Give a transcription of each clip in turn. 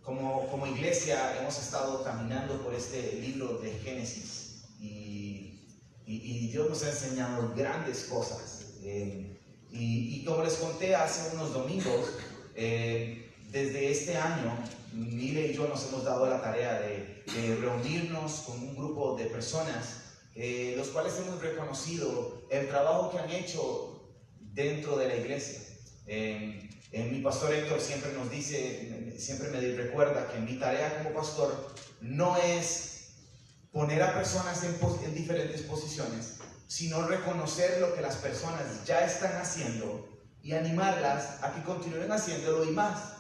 como iglesia hemos estado caminando por este libro de Génesis y Dios nos ha enseñado grandes cosas. Y como les conté hace unos domingos, desde este año, Mile y yo nos hemos dado la tarea de reunirnos con un grupo de personas, los cuales hemos reconocido el trabajo que han hecho dentro de la iglesia. Mi pastor Héctor siempre nos dice, siempre me recuerda que mi tarea como pastor no es poner a personas en diferentes posiciones, sino reconocer lo que las personas ya están haciendo y animarlas a que continúen haciéndolo y más.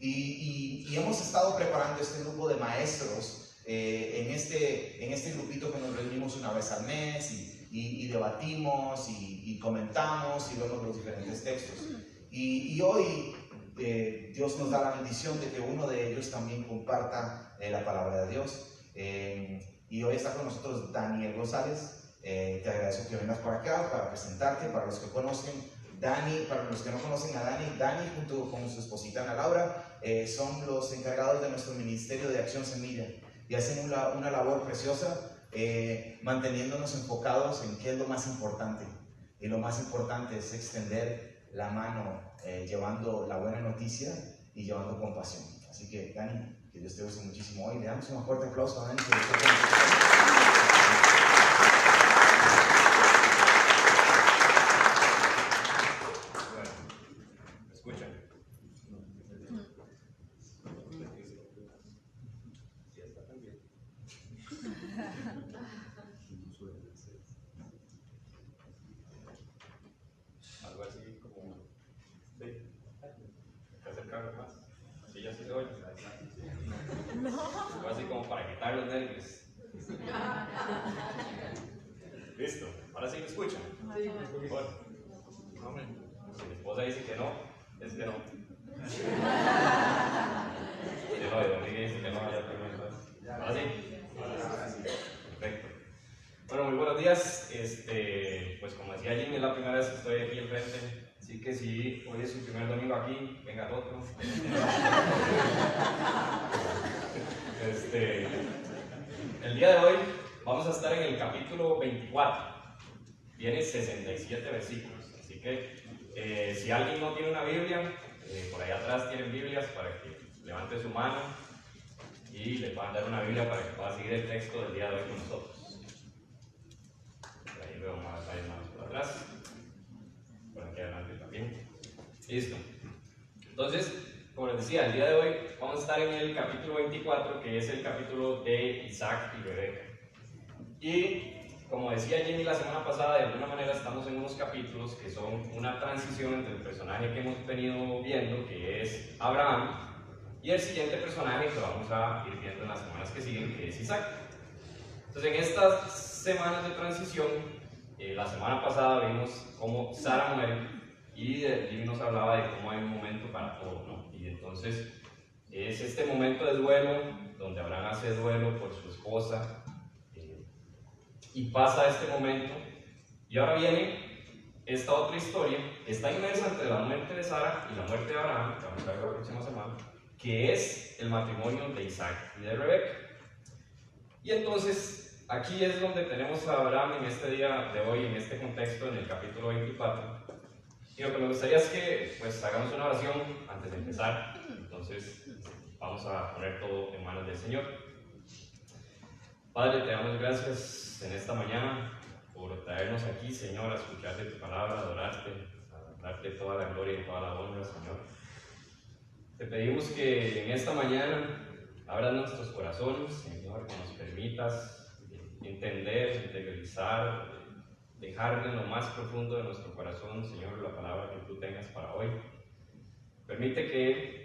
Y hemos estado preparando este grupo de maestros en este grupito que nos reunimos una vez al mes y debatimos y comentamos y vemos los diferentes textos. Y hoy Dios nos da la bendición de que uno de ellos también comparta la palabra de Dios. Y hoy está con nosotros Daniel González. Te agradezco que vengas por acá para presentarte. Para los que conocen Dani, para los que no conocen a Dani junto con su esposita Ana Laura son los encargados de nuestro ministerio de Acción Semilla y hacen una labor preciosa, manteniéndonos enfocados en qué es lo más importante. Y lo más importante es extender la mano, llevando la buena noticia y llevando compasión. Así que Dani, que Dios te use muchísimo hoy. Le damos un fuerte aplauso a Dani. Así como para quitar los nervios. Listo, ahora sí me escuchan. Bueno, si mi esposa dice que no, es que no. Si no, y Domínguez dice que no, ya tengo. Ahora sí. Perfecto. Bueno, muy buenos días. Pues como decía Jimmy, es la primera vez que estoy aquí enfrente. Así que si hoy es su primer domingo aquí, venga el otro. El día de hoy vamos a estar en el capítulo 24. Tiene 67 versículos. Así que si alguien no tiene una Biblia, por allá atrás tienen Biblias para que levante su mano y le puedan dar una Biblia para que pueda seguir el texto del día de hoy con nosotros. Por ahí veo varias manos por atrás. Por aquí adelante también. Listo. Entonces, como les decía, el día de hoy vamos a estar en el capítulo 24, que es el capítulo de Isaac y Rebeca. Y como decía Jimmy la semana pasada, de alguna manera estamos en unos capítulos que son una transición entre el personaje que hemos venido viendo, que es Abraham, y el siguiente personaje que vamos a ir viendo en las semanas que siguen, que es Isaac. Entonces, en estas semanas de transición, la semana pasada vimos cómo Sara muere y Jimmy nos hablaba de cómo hay un momento para todo, ¿no? Y entonces es este momento de duelo donde Abraham hace duelo por su esposa y pasa este momento, y ahora viene esta otra historia que está inmersa entre la muerte de Sara y la muerte de Abraham, que vamos a ver la próxima semana, que es el matrimonio de Isaac y de Rebeca. Y entonces aquí es donde tenemos a Abraham en este día de hoy, en este contexto, en el capítulo 24. Y lo que me gustaría es que pues hagamos una oración antes de empezar. Entonces vamos a poner todo en manos del Señor. Padre, te damos gracias en esta mañana por traernos aquí, Señor, a escuchar de tu palabra, a adorarte, a darte toda la gloria y toda la honra, Señor. Te pedimos que en esta mañana abras nuestros corazones, Señor, que nos permitas entender, interiorizar, dejar en lo más profundo de nuestro corazón, Señor, la palabra que tú tengas para hoy. Permite que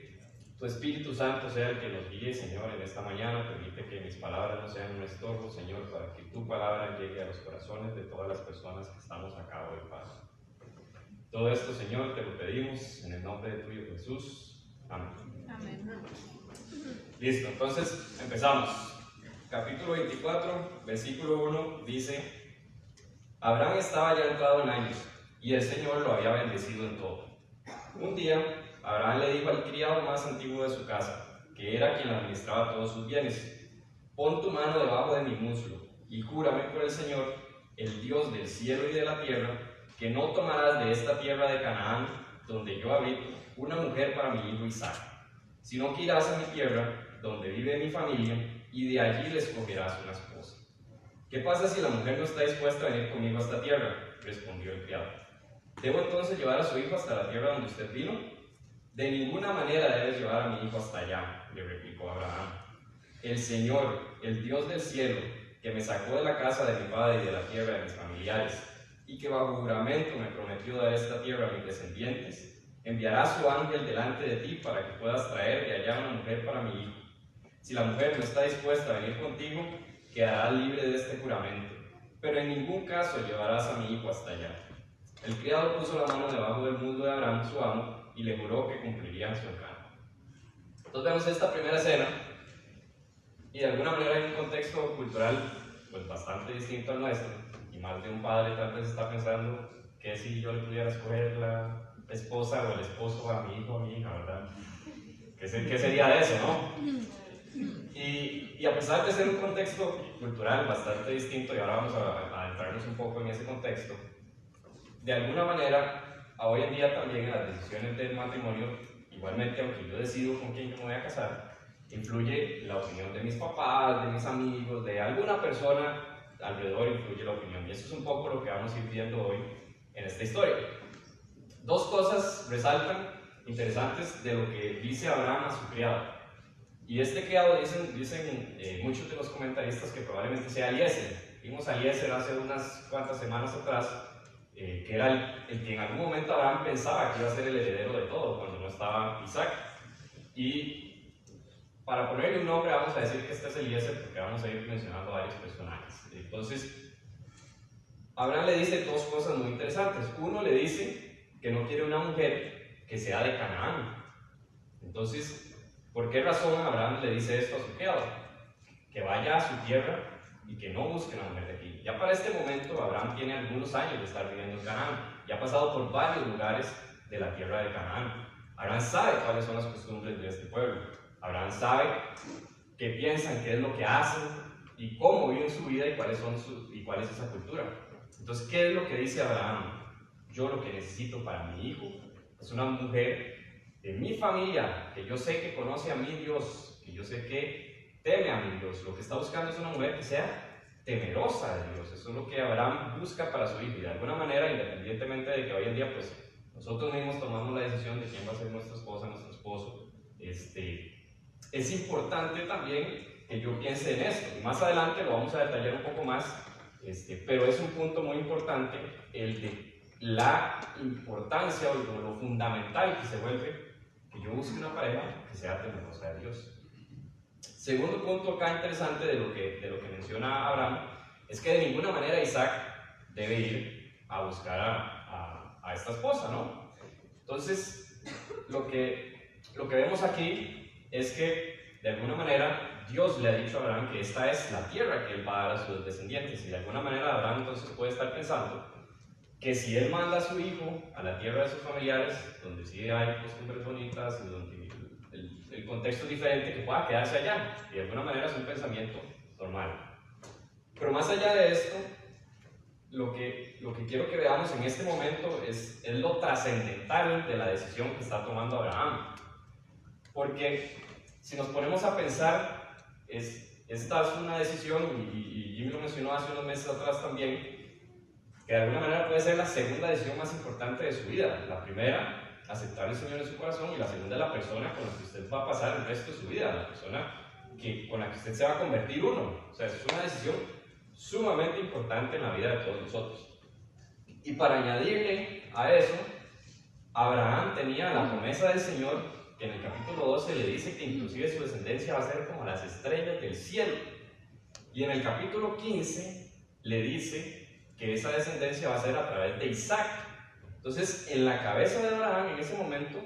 tu Espíritu Santo sea el que nos guíe, Señor, en esta mañana. Permite que mis palabras no sean un estorbo, Señor, para que tu palabra llegue a los corazones de todas las personas que estamos acá hoy, Padre. Todo esto, Señor, te lo pedimos en el nombre de tu Hijo Jesús. Amén. Amén. Listo, entonces empezamos. Capítulo 24, versículo 1 dice: Abraham estaba ya entrado en años, y el Señor lo había bendecido en todo. Un día, Abraham le dijo al criado más antiguo de su casa: que era quien administraba todos sus bienes: pon tu mano debajo de mi muslo y júrame por el Señor, el Dios del cielo y de la tierra, que no tomarás de esta tierra de Canaán, donde yo habito, una mujer para mi hijo Isaac, sino que irás a mi tierra, donde vive mi familia, y de allí le escogerás una esposa. ¿Qué pasa si la mujer no está dispuesta a venir conmigo a esta tierra?, respondió el criado. ¿Debo entonces llevar a su hijo hasta la tierra donde usted vino? De ninguna manera debes llevar a mi hijo hasta allá, le replicó Abraham. El Señor, el Dios del cielo, que me sacó de la casa de mi padre y de la tierra de mis familiares, y que bajo juramento me prometió dar esta tierra a mis descendientes, enviará a su ángel delante de ti para que puedas traer de allá una mujer para mi hijo. Si la mujer no está dispuesta a venir contigo, quedará libre de este juramento, pero en ningún caso llevarás a mi hijo hasta allá. El criado puso la mano debajo del muslo de Abraham, su amo, y le juró que cumpliría su encargo. Entonces vemos esta primera escena, y de alguna manera hay un contexto cultural pues bastante distinto al nuestro, y más de un padre tal vez está pensando que si yo le pudiera escoger la esposa o el esposo a mi hijo o a mi hija, ¿verdad? ¿Qué sería de eso, no? Y a pesar de ser un contexto cultural bastante distinto, y ahora vamos a adentrarnos un poco en ese contexto, de alguna manera, hoy en día también en las decisiones del matrimonio, igualmente aunque yo decido con quién me voy a casar, influye la opinión de mis papás, de mis amigos, de alguna persona alrededor, influye la opinión. Y eso es un poco lo que vamos a ir viendo hoy en esta historia. Dos cosas resaltan interesantes de lo que dice Abraham a su criado. Y este criado dicen muchos de los comentaristas que probablemente sea Eliezer. Vimos a Eliezer hace unas cuantas semanas atrás, que era el que en algún momento Abraham pensaba que iba a ser el heredero de todo cuando no estaba Isaac. Y para ponerle un nombre vamos a decir que este es Eliezer, porque vamos a ir mencionando varios personajes. Entonces, Abraham le dice dos cosas muy interesantes. Uno, le dice que no quiere una mujer que sea de Canaán. Entonces, ¿por qué razón Abraham le dice esto a su criado? Que vaya a su tierra y que no busque una mujer de aquí. Ya para este momento Abraham tiene algunos años de estar viviendo en Canaán. Ya ha pasado por varios lugares de la tierra de Canaán. Abraham sabe cuáles son las costumbres de este pueblo. Abraham sabe qué piensan, qué es lo que hacen y cómo viven su vida y cuál es esa cultura. Entonces, ¿qué es lo que dice Abraham? Yo lo que necesito para mi hijo es una mujer de mi familia, que yo sé que conoce a mi Dios, que yo sé que teme a mi Dios. Lo que está buscando es una mujer que sea temerosa de Dios. Eso es lo que Abraham busca para su hijo. Y de alguna manera, independientemente de que hoy en día pues nosotros mismos tomamos la decisión de quién va a ser nuestra esposa, nuestro esposo, es importante también que yo piense en esto. Y más adelante lo vamos a detallar un poco más, pero es un punto muy importante el de la importancia o lo fundamental que se vuelve que yo busque una pareja que sea temerosa de Dios. Segundo punto acá interesante de lo que menciona Abraham es que de ninguna manera Isaac debe ir a buscar a esta esposa, ¿no? Entonces, lo que vemos aquí es que de alguna manera Dios le ha dicho a Abraham que esta es la tierra que él va a dar a sus descendientes, y de alguna manera Abraham entonces puede estar pensando que si él manda a su hijo a la tierra de sus familiares, donde sí hay costumbres bonitas y donde el contexto es diferente, que pueda quedarse allá. Y de alguna manera es un pensamiento normal. Pero más allá de esto, lo que quiero que veamos en este momento es lo trascendental de la decisión que está tomando Abraham. Porque si nos ponemos a pensar, esta es una decisión, y Jimmy lo mencionó hace unos meses atrás también, que de alguna manera puede ser la segunda decisión más importante de su vida. La primera, aceptar al Señor en su corazón, y la segunda, la persona con la que usted va a pasar el resto de su vida, la persona con la que usted se va a convertir uno. O sea, es una decisión sumamente importante en la vida de todos nosotros. Y para añadirle a eso, Abraham tenía la promesa del Señor, que en el capítulo 12 le dice que inclusive su descendencia va a ser como las estrellas del cielo. Y en el capítulo 15 le dice que esa descendencia va a ser a través de Isaac. Entonces, en la cabeza de Abraham en ese momento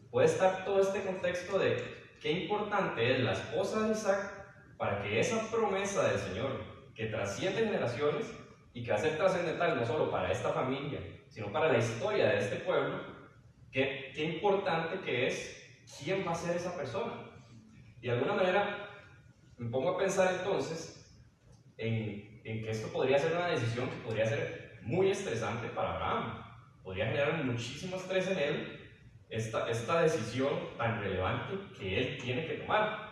puede estar todo este contexto de qué importante es la esposa de Isaac para que esa promesa del Señor, que trasciende generaciones y que va a ser trascendental no solo para esta familia, sino para la historia de este pueblo, qué importante que es quién va a ser esa persona. Y de alguna manera me pongo a pensar entonces en que esto podría ser una decisión que podría ser muy estresante para Abraham. Podría generar muchísimo estrés en él esta decisión tan relevante que él tiene que tomar.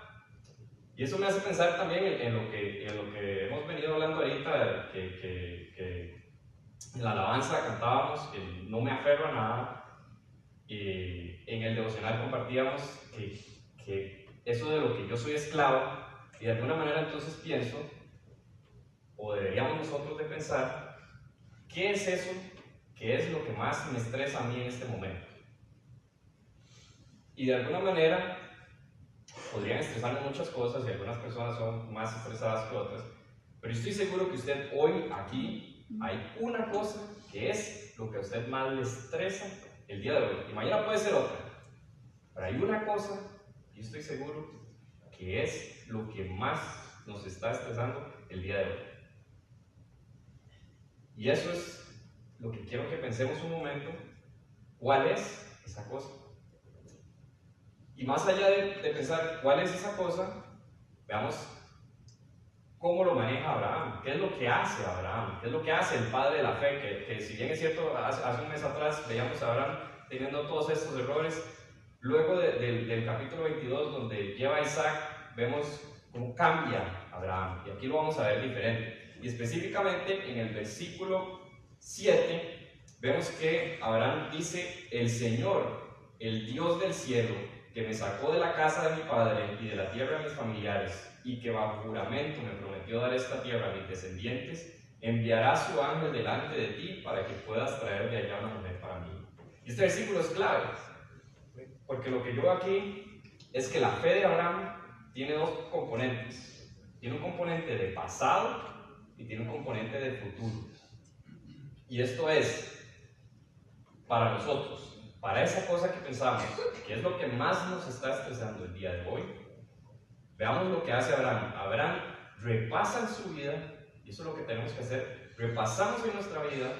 Y eso me hace pensar también en lo que hemos venido hablando ahorita, que en la alabanza cantábamos, que no me aferro a nada, y en el devocional compartíamos que eso de lo que yo soy esclavo, y de alguna manera entonces pienso, o deberíamos nosotros de pensar, ¿qué es eso? ¿Qué es lo que más me estresa a mí en este momento? Y de alguna manera podrían estresarme muchas cosas y algunas personas son más estresadas que otras, pero estoy seguro que usted hoy aquí hay una cosa que es lo que a usted más le estresa el día de hoy, y mañana puede ser otra, pero hay una cosa que yo estoy seguro que es lo que más nos está estresando el día de hoy. Y eso es lo que quiero que pensemos un momento, ¿cuál es esa cosa? Y más allá de pensar cuál es esa cosa, veamos cómo lo maneja Abraham, qué es lo que hace Abraham, qué es lo que hace el padre de la fe, que si bien es cierto, hace un mes atrás veíamos a Abraham teniendo todos estos errores, luego del capítulo 22 donde lleva a Isaac, vemos cómo cambia Abraham, y aquí lo vamos a ver diferente. Y específicamente en el versículo 7, vemos que Abraham dice: el Señor, el Dios del cielo, que me sacó de la casa de mi padre y de la tierra de mis familiares, y que bajo juramento me prometió dar esta tierra a mis descendientes, enviará su ángel delante de ti para que puedas traer de allá una mujer para mí. Y este versículo es clave, porque lo que yo veo aquí es que la fe de Abraham tiene dos componentes. Tiene un componente de pasado y tiene un componente de futuro. Y esto es, para nosotros, para esa cosa que pensamos, que es lo que más nos está estresando el día de hoy, veamos lo que hace Abraham. Abraham repasa en su vida, y eso es lo que tenemos que hacer, repasamos en nuestra vida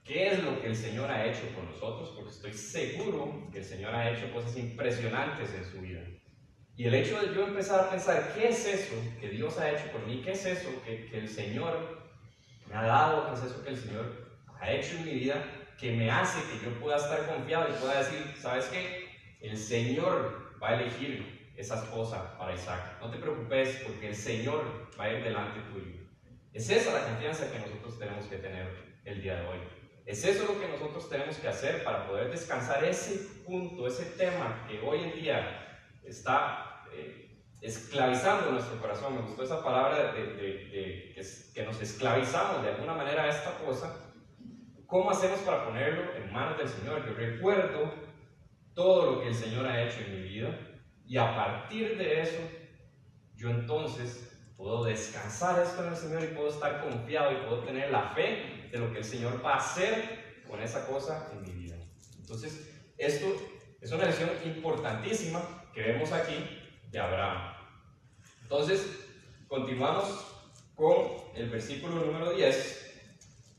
qué es lo que el Señor ha hecho con nosotros, porque estoy seguro que el Señor ha hecho cosas impresionantes en su vida. Y el hecho de yo empezar a pensar, ¿qué es eso que Dios ha hecho por mí? ¿Qué es eso que el Señor me ha dado? ¿Qué es eso que el Señor ha hecho en mi vida? Que me hace que yo pueda estar confiado y pueda decir, ¿sabes qué? El Señor va a elegir esa esposa para Isaac. No te preocupes, porque el Señor va a ir delante tuyo. Es esa la confianza que nosotros tenemos que tener el día de hoy. Es eso lo que nosotros tenemos que hacer para poder descansar ese punto, ese tema que hoy en día está esclavizando nuestro corazón. Me gustó esa palabra que nos esclavizamos de alguna manera a esta cosa. ¿Cómo hacemos para ponerlo en manos del Señor? Yo recuerdo todo lo que el Señor ha hecho en mi vida, y a partir de eso yo entonces puedo descansar esto en el Señor y puedo estar confiado y puedo tener la fe de lo que el Señor va a hacer con esa cosa en mi vida. Entonces esto es una lección importantísima que vemos aquí de Abraham. Entonces continuamos con el versículo número 10,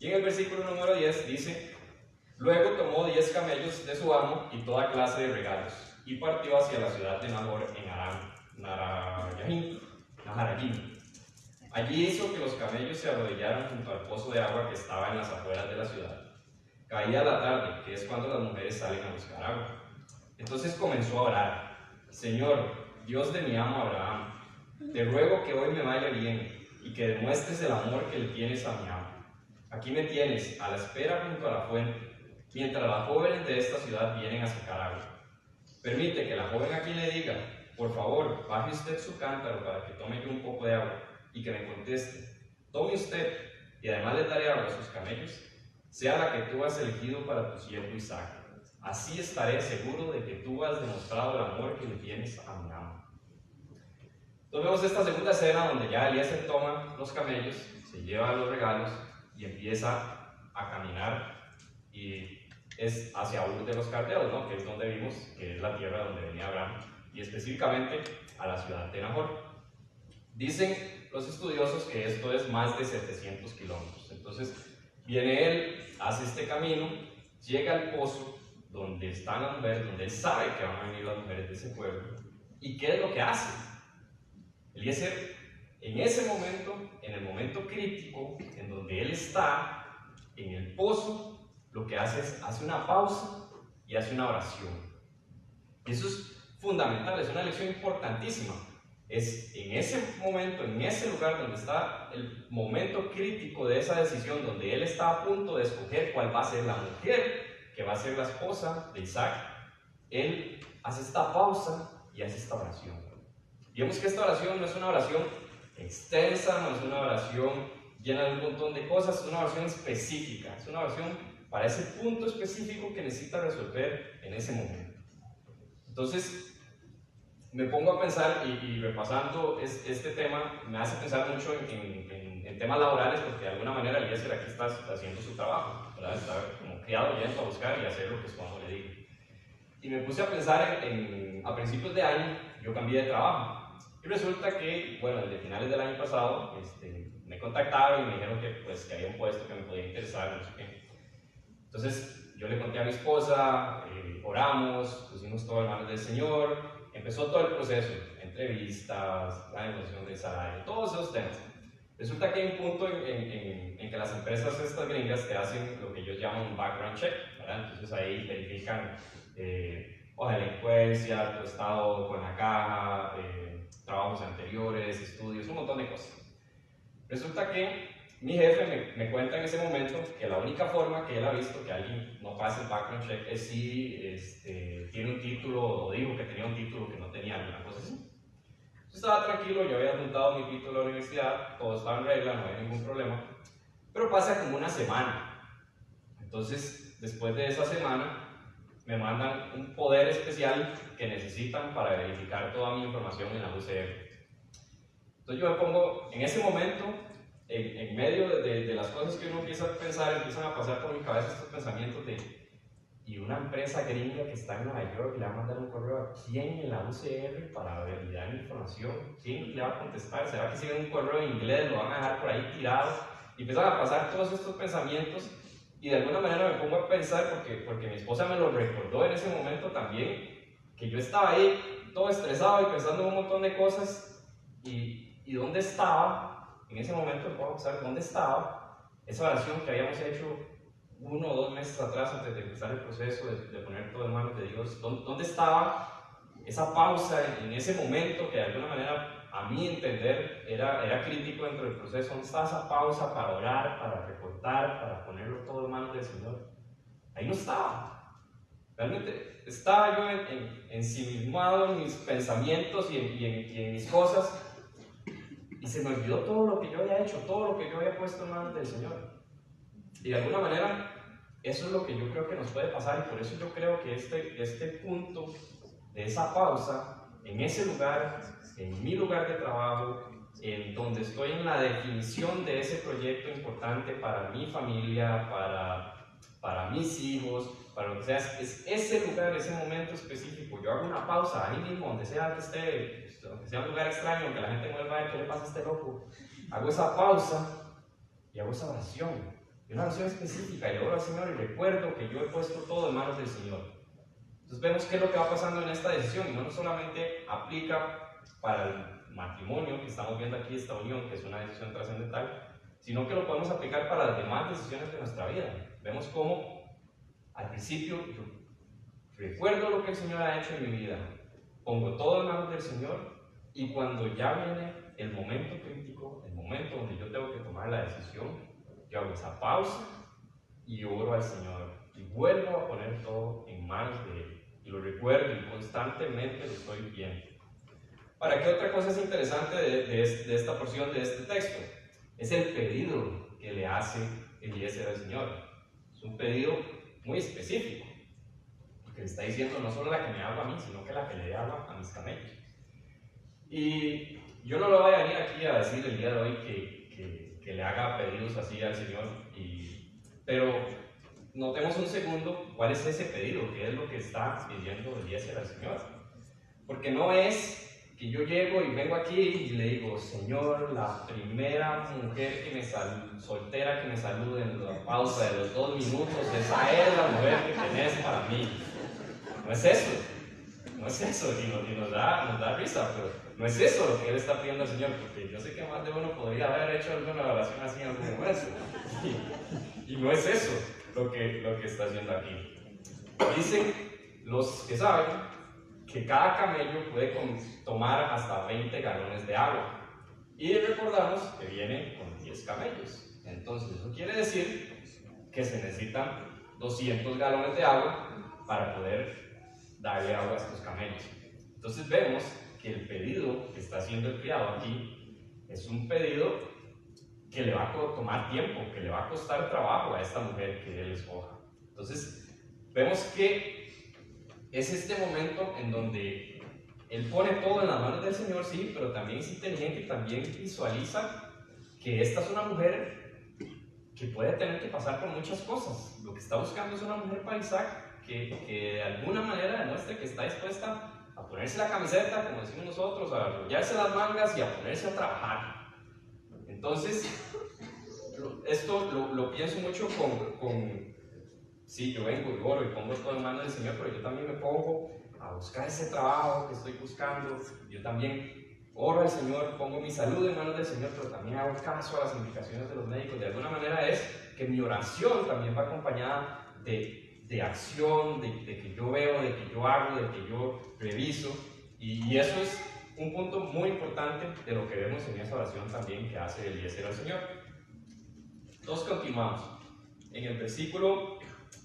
y en el versículo número 10 dice: luego tomó 10 camellos de su amo y toda clase de regalos, y partió hacia la ciudad de Nahor en Aram Naharayim. Allí hizo que los camellos se arrodillaran junto al pozo de agua que estaba en las afueras de la ciudad. Caía la tarde, que es cuando las mujeres salen a buscar agua. Entonces comenzó a orar: Señor, Dios de mi amo Abraham, te ruego que hoy me vaya bien y que demuestres el amor que le tienes a mi amo. Aquí me tienes, a la espera junto a la fuente, mientras las jóvenes de esta ciudad vienen a sacar agua. Permite que la joven aquí le diga: por favor, baje usted su cántaro para que tome yo un poco de agua, y que me conteste: tome usted, y además le daré agua a sus camellos, sea la que tú has elegido para tu siervo Isaac. Así estaré seguro de que tú has demostrado el amor que le tienes a mi amo. Entonces vemos esta segunda escena donde ya Eliezer toma los camellos, se lleva los regalos y empieza a caminar, y es hacia Ur de los Caldeos, ¿no? Que es donde vimos que es la tierra donde venía Abraham, y específicamente a la ciudad de Nahor. Dicen los estudiosos que esto es más de 700 kilómetros. Entonces viene él, hace este camino, llega al pozo donde están las mujeres, donde él sabe que van a venir las mujeres de ese pueblo. ¿Y qué es lo que hace? Eliezer, en ese momento, en el momento crítico, en donde él está en el pozo, lo que hace es hace una pausa y hace una oración. Y eso es fundamental, es una lección importantísima. Es en ese momento, en ese lugar donde está el momento crítico de esa decisión, donde él está a punto de escoger cuál va a ser la mujer que va a ser la esposa de Isaac, él hace esta pausa y hace esta oración. Digamos que esta oración no es una oración extensa, no es una oración llena de un montón de cosas, es una oración específica, es una oración para ese punto específico que necesita resolver en ese momento. Entonces, me pongo a pensar y repasando este tema, me hace pensar mucho en temas laborales, porque de alguna manera Eliezer aquí está haciendo su trabajo, ¿verdad? Está como criado yendo a buscar y hacer lo que su amo le diga. Y me puse a pensar a principios de año, yo cambié de trabajo. Y resulta que, bueno, desde finales del año pasado, me contactaron y me dijeron que había un puesto que me podía interesar, no sé qué. Entonces, yo le conté a mi esposa, oramos, pusimos todo en manos del Señor. Empezó todo el proceso, entrevistas, la negociación del salario, todos esos temas. Resulta que hay un punto en que las empresas estas gringas te hacen lo que ellos llaman un background check, ¿verdad? Entonces ahí verifican hoja de delincuencia, tu estado con la caja, trabajos anteriores, estudios, un montón de cosas. Resulta que mi jefe me cuenta en ese momento que la única forma que él ha visto que alguien no pase el background check es si tiene un título, o dijo que tenía un título que no tenía, alguna cosa así. Yo estaba tranquilo, yo había apuntado mi título a la universidad, todo estaba en regla, no había ningún problema, pero pasa como una semana. Entonces, después de esa semana, me mandan un poder especial que necesitan para verificar toda mi información en la UCR. Entonces yo me pongo, en ese momento, en medio de las cosas que uno empieza a pensar, empiezan a pasar por mi cabeza estos pensamientos y una empresa gringa que está en Nueva York le va a mandar un correo a quién en la UCR para validar mi información, quién le va a contestar, será que si ven un correo en inglés lo van a dejar por ahí tirado, y empiezan a pasar todos estos pensamientos y de alguna manera me pongo a pensar porque mi esposa me lo recordó en ese momento también, que yo estaba ahí todo estresado y pensando en un montón de cosas y dónde estaba. En ese momento me puedo pensar dónde estaba esa oración que habíamos hecho 1 o 2 meses atrás antes de empezar el proceso de poner todo en manos de Dios. ¿Dónde estaba esa pausa en ese momento que de alguna manera, a mi entender, era crítico dentro del proceso? ¿Dónde estaba esa pausa para orar, para recortar, para ponerlo todo en manos del Señor? Ahí no estaba. Realmente estaba yo ensimismado en mis pensamientos y en mis cosas. Y se me olvidó todo lo que yo había hecho, todo lo que yo había puesto en manos del Señor. Y de alguna manera, eso es lo que yo creo que nos puede pasar. Y por eso yo creo que este punto de esa pausa, en ese lugar, en mi lugar de trabajo, en donde estoy en la definición de ese proyecto importante para mi familia, para mis hijos, para lo que sea, es ese lugar, ese momento específico. Yo hago una pausa ahí mismo, donde sea que esté, aunque sea un lugar extraño, aunque la gente vuelva a ver qué le pasa a este loco. Hago esa pausa y hago esa oración. Y una oración específica, y le oro al Señor y recuerdo que yo he puesto todo en manos del Señor. Entonces vemos qué es lo que va pasando en esta decisión, y no solamente aplica para el matrimonio que estamos viendo aquí, esta unión, que es una decisión trascendental, sino que lo podemos aplicar para las demás decisiones de nuestra vida. Vemos cómo al principio yo recuerdo lo que el Señor ha hecho en mi vida, pongo todo en manos del Señor, y cuando ya viene el momento crítico, el momento donde yo tengo que tomar la decisión, yo hago esa pausa y oro al Señor y vuelvo a poner todo en manos de Él, y lo recuerdo y constantemente lo estoy viendo. ¿Para qué otra cosa es interesante de esta porción de este texto? Es el pedido que le hace Eliezer al Señor. Es un pedido muy específico, porque le está diciendo no solo la que me habla a mí, sino que la que le habla a mis camellos. Y yo no lo voy a venir aquí a decir el día de hoy que le haga pedidos así al Señor, pero notemos un segundo cuál es ese pedido, qué es lo que está pidiendo Eliezer al Señor. Porque no es que yo llego y vengo aquí y le digo, Señor, la primera mujer que me soltera que me salude en la pausa de los 2 minutos, esa es la mujer que tenés para mí. No es eso. No es eso, y nos da risa, pero no es eso lo que él está pidiendo al Señor, porque yo sé que más de uno podría haber hecho alguna oración así en algún momento. Y no es eso lo que está haciendo aquí. Dicen los que saben que cada camello puede tomar hasta 20 galones de agua. Y recordamos que viene con 10 camellos. Entonces, eso quiere decir que se necesitan 200 galones de agua para poder darle agua a estos camellos. Entonces, vemos que el pedido que está haciendo el criado aquí es un pedido que le va a tomar tiempo, que le va a costar trabajo a esta mujer que él escoja. Entonces, vemos que es este momento en donde él pone todo en las manos del Señor, sí, pero también sí también visualiza que esta es una mujer que puede tener que pasar por muchas cosas. Lo que está buscando es una mujer para Isaac que de alguna manera demuestre que está dispuesta a ponerse la camiseta, como decimos nosotros, a arrollarse las mangas y a ponerse a trabajar. Entonces, esto lo pienso mucho sí, yo vengo y oro y pongo todo en manos del Señor, pero yo también me pongo a buscar ese trabajo que estoy buscando. Yo también oro al Señor, pongo mi salud en manos del Señor, pero también hago caso a las indicaciones de los médicos. De alguna manera es que mi oración también va acompañada de acción, de que yo veo, de que yo hago, de que yo reviso. Y eso es un punto muy importante de lo que vemos en esa oración también que hace Eliezer al Señor. Entonces continuamos. En el versículo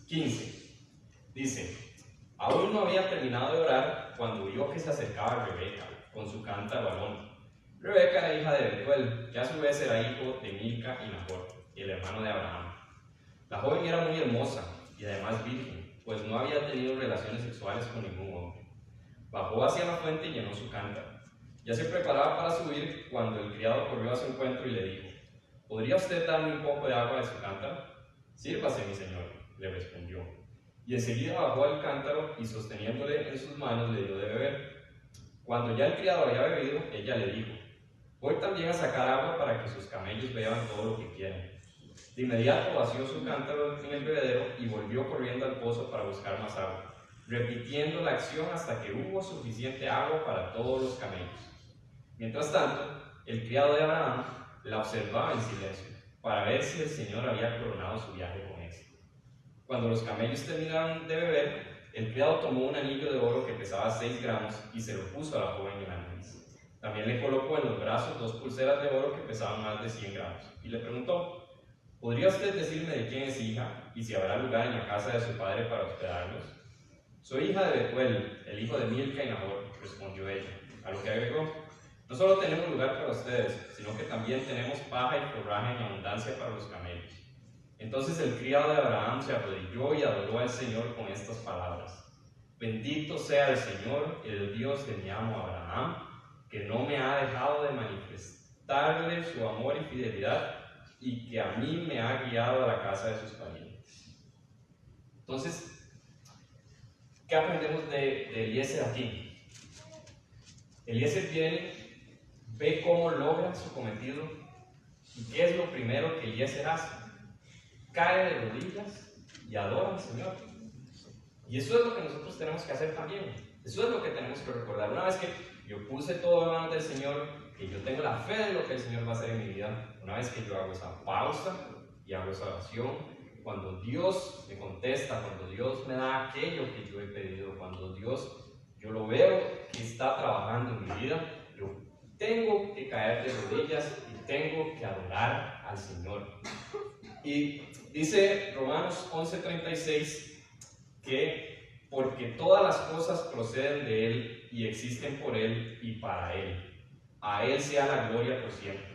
15 dice: aún no había terminado de orar cuando vio que se acercaba Rebeca con su cántaro al hombro. Rebeca era hija de Betuel, que a su vez era hijo de Milca y Nahor, el hermano de Abraham. La joven era muy hermosa y además virgen, pues no había tenido relaciones sexuales con ningún hombre. Bajó hacia la fuente y llenó su cántaro. Ya se preparaba para subir cuando el criado corrió a su encuentro y le dijo: ¿podría usted darme un poco de agua de su cántaro? Sírvase, mi señor, le respondió. Y enseguida bajó al cántaro y sosteniéndole en sus manos le dio de beber. Cuando ya el criado había bebido, ella le dijo: voy también a sacar agua para que sus camellos beban todo lo que quieran. De inmediato vació su cántaro en el bebedero y volvió corriendo al pozo para buscar más agua, repitiendo la acción hasta que hubo suficiente agua para todos los camellos. Mientras tanto, el criado de Abraham la observaba en silencio, para ver si el Señor había coronado su viaje con éxito. Cuando los camellos terminaron de beber, el criado tomó un anillo de oro que pesaba 6 gramos y se lo puso a la joven en la nariz. También le colocó en los brazos 2 pulseras de oro que pesaban más de 100 gramos y le preguntó: ¿podría usted decirme de quién es hija y si habrá lugar en la casa de su padre para hospedarnos? Soy hija de Betuel, el hijo de Milca y Nahor, respondió ella, a lo que agregó: no solo tenemos lugar para ustedes, sino que también tenemos paja y forraje en abundancia para los camellos. Entonces el criado de Abraham se arrodilló y adoró al Señor con estas palabras: bendito sea el Señor, el Dios de mi amo Abraham, que no me ha dejado de manifestarle su amor y fidelidad, y que a mí me ha guiado a la casa de sus parientes. Entonces, ¿qué aprendemos de Eliezer aquí? Eliezer viene, ve cómo logra su cometido, y ¿qué es lo primero que Eliezer hace? Cae de rodillas y adora al Señor. Y eso es lo que nosotros tenemos que hacer también. Eso es lo que tenemos que recordar. Una vez que yo puse todo en manos del Señor, que yo tengo la fe de lo que el Señor va a hacer en mi vida, una vez que yo hago esa pausa y hago esa oración, cuando Dios me contesta, cuando Dios me da aquello que yo he pedido, cuando Dios, yo lo veo que está trabajando en mi vida, yo tengo que caer de rodillas y tengo que adorar al Señor. Y dice Romanos 11:36 que porque todas las cosas proceden de Él y existen por Él y para Él. A Él sea la gloria por siempre.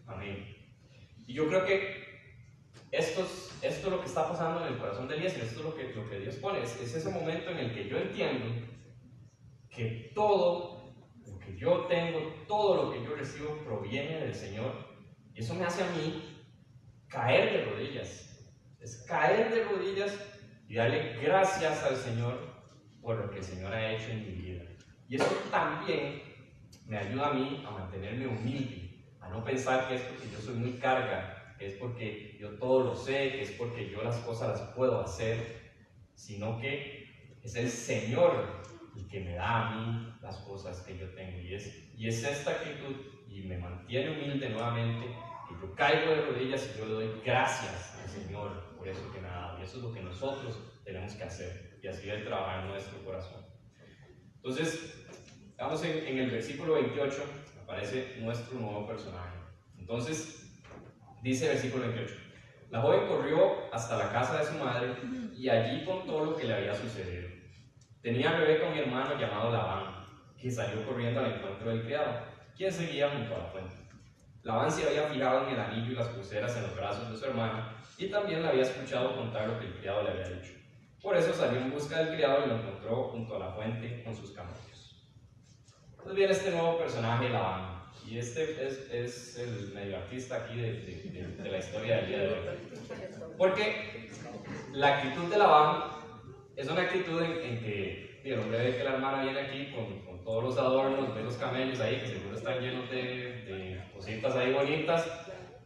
Amén. Y yo creo que esto es lo que está pasando en el corazón de Eliezer. Esto es lo que Dios pone. Es ese momento en el que yo entiendo que todo lo que yo tengo, todo lo que yo recibo proviene del Señor. Y eso me hace a mí caer de rodillas. Es caer de rodillas y darle gracias al Señor por lo que el Señor ha hecho en mi vida. Y eso también me ayuda a mí a mantenerme humilde, a no pensar que es porque yo soy muy carga, que es porque yo todo lo sé, que es porque yo las cosas las puedo hacer, sino que es el Señor y que me da a mí las cosas que yo tengo. Y es esta actitud, y me mantiene humilde nuevamente, que yo caigo de rodillas y yo le doy gracias al Señor por eso que me ha dado. Y eso es lo que nosotros tenemos que hacer, y así debe trabajar en nuestro corazón. Entonces, estamos en el versículo 28, aparece nuestro nuevo personaje. Entonces, dice el versículo 28, la joven corrió hasta la casa de su madre y allí contó lo que le había sucedido. Tenía a Rebeca un hermano llamado Labán, que salió corriendo al encuentro del criado, quien seguía junto a la fuente. Labán se había fijado en el anillo y las pulseras en los brazos de su hermano, y también le había escuchado contar lo que el criado le había dicho. Por eso salió en busca del criado y lo encontró junto a la fuente con sus camellos. Entonces viene este nuevo personaje, Labán, y este es el medio artista aquí de la historia del día de hoy. Porque la actitud de Labán es una actitud en que el hombre ve que la hermana viene aquí con todos los adornos, ve los camellos ahí, que seguro están llenos de cositas ahí bonitas,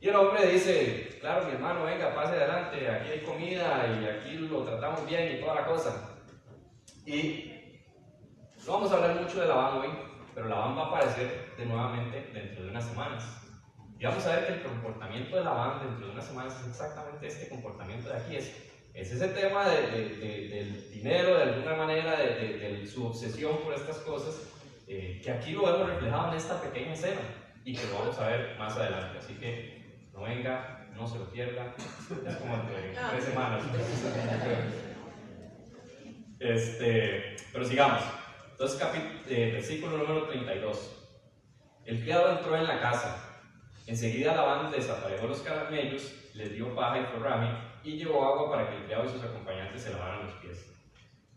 y el hombre dice, claro, mi hermano, venga, pase adelante, aquí hay comida y aquí lo tratamos bien y toda la cosa. Y no vamos a hablar mucho de Labán hoy, pero Labán va a aparecer nuevamente dentro de unas semanas. Y vamos a ver que el comportamiento de Labán dentro de unas semanas es exactamente este comportamiento de aquí. Es ese tema del dinero, de alguna manera, de su obsesión por estas cosas, que aquí lo vemos reflejado en esta pequeña escena y que lo vamos a ver más adelante. Así que no venga, no se lo pierda, es como entre 3 semanas. Pero sigamos. Entonces, versículo número 32. El criado entró en la casa. Enseguida Labán desaparejó los camellos, les dio paja y forraje y llevó agua para que el criado y sus acompañantes se lavaran los pies.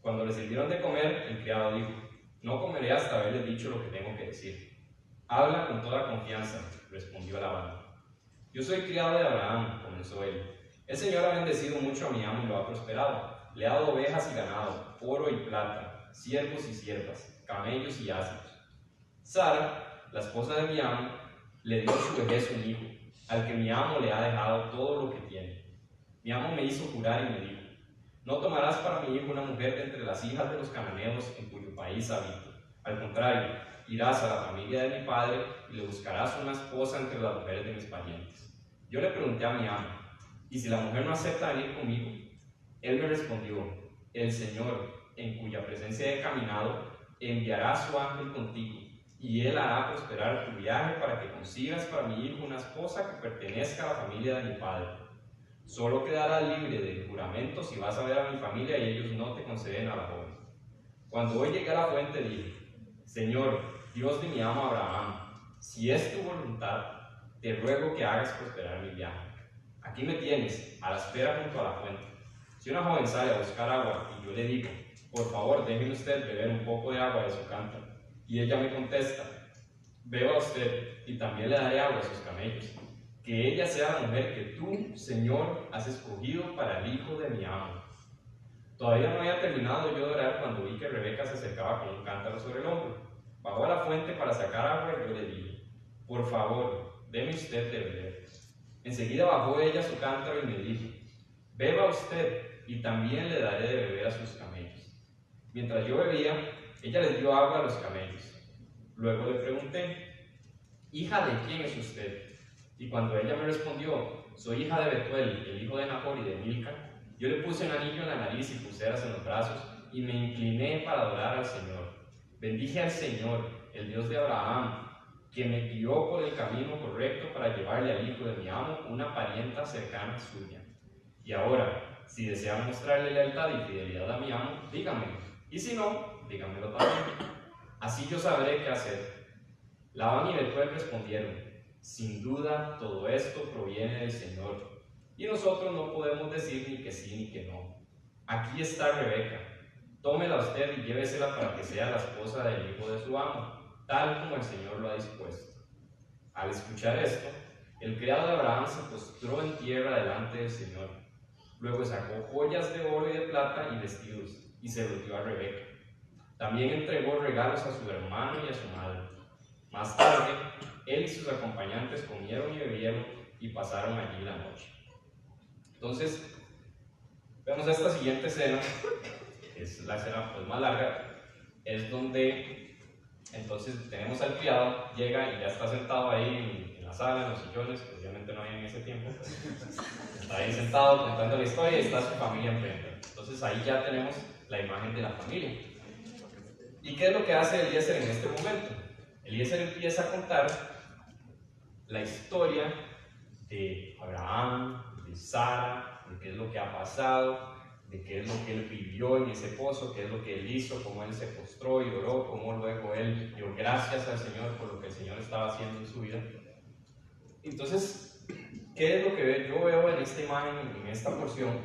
Cuando le sirvieron de comer, el criado dijo, no comeré hasta haberles dicho lo que tengo que decir. Habla con toda confianza, respondió Labán. Yo soy criado de Abraham, comenzó él. El Señor ha bendecido mucho a mi amo y lo ha prosperado. Le ha dado ovejas y ganado, oro y plata, siervos y siervas, camellos y asnos. Sara, la esposa de mi amo, le dio a su vejez un hijo, al que mi amo le ha dejado todo lo que tiene. Mi amo me hizo jurar y me dijo, no tomarás para mi hijo una mujer de entre las hijas de los cananeos en cuyo país habito. Al contrario, irás a la familia de mi padre y le buscarás una esposa entre las mujeres de mis parientes. Yo le pregunté a mi amo, ¿y si la mujer no acepta venir conmigo? Él me respondió, el Señor, en cuya presencia he caminado, enviará a su ángel contigo, y él hará prosperar tu viaje para que consigas para mi hijo una esposa que pertenezca a la familia de mi padre. Solo quedarás libre del juramento si vas a ver a mi familia y ellos no te conceden a la joven. Cuando hoy llegué a la fuente dije, Señor, Dios de mi amo Abraham, si es tu voluntad, te ruego que hagas prosperar mi viaje. Aquí me tienes, a la espera junto a la fuente. Si una joven sale a buscar agua y yo le digo, por favor, déjeme usted beber un poco de agua de su cántaro, y ella me contesta, beba usted, y también le daré agua a sus camellos, que ella sea la mujer que tú, Señor, has escogido para el hijo de mi amo. Todavía no había terminado yo de orar cuando vi que Rebeca se acercaba con un cántaro sobre el hombro. Bajó a la fuente para sacar agua y yo le dije, por favor, deme usted de beber. Enseguida bajó ella su cántaro y me dijo, beba usted, y también le daré de beber a sus camellos. Mientras yo bebía, ella les dio agua a los camellos. Luego le pregunté, hija de quién es usted. Y cuando ella me respondió, soy hija de Betuel, el hijo de Nahor y de Milca, yo le puse un anillo en la nariz y pulseras en los brazos y me incliné para adorar al Señor. Bendije al Señor, el Dios de Abraham, que me guió por el camino correcto para llevarle al hijo de mi amo, una parienta cercana suya. Y ahora, si desean mostrarle lealtad y fidelidad a mi amo, díganmelo. Y si no, díganmelo también. Así yo sabré qué hacer. Labán y Betuel respondieron, sin duda todo esto proviene del Señor, y nosotros no podemos decir ni que sí ni que no. Aquí está Rebeca, tómela usted y llévesela para que sea la esposa del hijo de su amo, tal como el Señor lo ha dispuesto. Al escuchar esto, el criado de Abraham se postró en tierra delante del Señor. Luego sacó joyas de oro y de plata y vestidos, y se los dio a Rebeca. También entregó regalos a su hermano y a su madre. Más tarde, él y sus acompañantes comieron y bebieron y pasaron allí la noche. Entonces, vemos esta siguiente escena, que es la escena pues, más larga, es donde entonces tenemos al criado, llega y ya está sentado ahí en la sala, en los sillones, que obviamente no había en ese tiempo, está ahí sentado contando la historia y está su familia enfrente. Entonces ahí ya tenemos la imagen de la familia. ¿Y qué es lo que hace Eliezer en este momento? Eliezer empieza a contar la historia de Abraham, de Sara, de qué es lo que ha pasado, de qué es lo que él vivió en ese pozo, qué es lo que él hizo, cómo él se postró y oró, cómo luego él dio gracias al Señor por lo que el Señor estaba haciendo en su vida. Entonces, ¿qué es lo que yo veo en esta imagen, en esta porción?